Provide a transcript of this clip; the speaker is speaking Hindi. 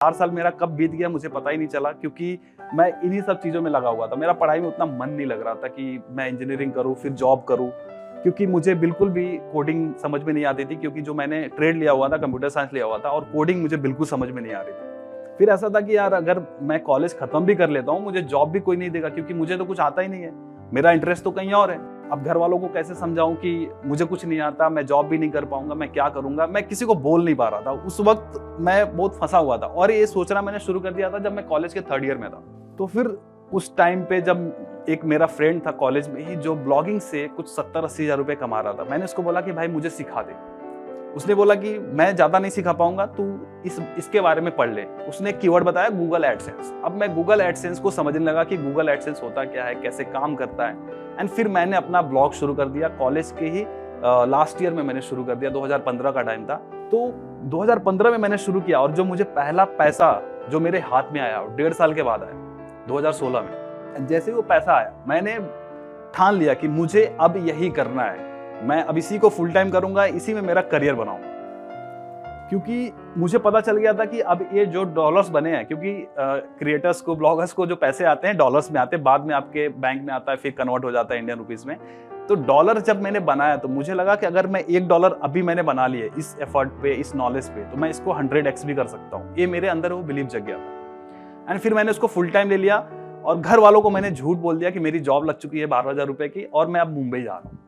4 साल मेरा कब बीत गया मुझे पता ही नहीं चला, क्योंकि मैं इन्हीं सब चीज़ों में लगा हुआ था। मेरा पढ़ाई में उतना मन नहीं लग रहा था कि मैं इंजीनियरिंग करूँ फिर जॉब करूँ, क्योंकि मुझे बिल्कुल भी कोडिंग समझ में नहीं आती थी, क्योंकि जो मैंने ट्रेड लिया हुआ था, कंप्यूटर साइंस लिया हुआ था, और कोडिंग मुझे बिल्कुल समझ में नहीं आ रही थी। फिर ऐसा था कि यार अगर मैं कॉलेज खत्म भी कर लेता हूँ मुझे जॉब भी कोई नहीं देगा, क्योंकि मुझे तो कुछ आता ही नहीं है, मेरा इंटरेस्ट तो कहीं और है। अब घर वालों को कैसे समझाऊं कि मुझे कुछ नहीं आता, मैं जॉब भी नहीं कर पाऊंगा, मैं क्या करूंगा, मैं किसी को बोल नहीं पा रहा था। उस वक्त मैं बहुत फंसा हुआ था, और ये सोचना मैंने शुरू कर दिया था जब मैं कॉलेज के 3rd ईयर में था। तो फिर उस टाइम पे जब एक मेरा फ्रेंड था कॉलेज में ही जो ब्लॉगिंग से कुछ 70-80 हज़ार रुपए कमा रहा था, मैंने उसको बोला कि भाई मुझे सिखा दे। उसने बोला कि मैं ज्यादा नहीं सिखा पाऊंगा, तू इसके बारे में पढ़ ले। उसने एक कीवर्ड बताया, गूगल एडसेंस। अब मैं गूगल एडसेंस को समझने लगा कि गूगल एडसेंस होता क्या है, कैसे काम करता है। एंड फिर मैंने अपना ब्लॉग शुरू कर दिया। कॉलेज के ही लास्ट ईयर में मैंने शुरू कर दिया, 2015 का टाइम था। तो 2015 में मैंने शुरू किया, और जो मुझे पहला पैसा जो मेरे हाथ में आया 1.5 साल के बाद आया 2016 में। जैसे वो पैसा आया मैंने ठान लिया कि मुझे अब यही करना है, मैं अब इसी को फुल टाइम करूंगा, इसी में मेरा करियर बनाऊंगा। क्योंकि मुझे पता चल गया था कि अब ये जो डॉलर्स बने हैं, क्योंकि क्रिएटर्स को, ब्लॉगर्स को जो पैसे आते हैं डॉलर्स में आते हैं, बाद में आपके बैंक में आता है, फिर कन्वर्ट हो जाता है इंडियन रुपीस में। तो डॉलर जब मैंने बनाया तो मुझे लगा कि अगर मैं $1 अभी मैंने बना लिए इस एफर्ट पे, इस नॉलेज पे, तो मैं इसको 100x भी कर सकता हूँ। ये मेरे अंदर वो बिलीव जग गया था। एंड फिर मैंने उसको फुल टाइम ले लिया, और घर वालों को मैंने झूठ बोल दिया कि मेरी जॉब लग चुकी है 12,000 रुपए की, और मैं अब मुंबई जा रहा हूँ।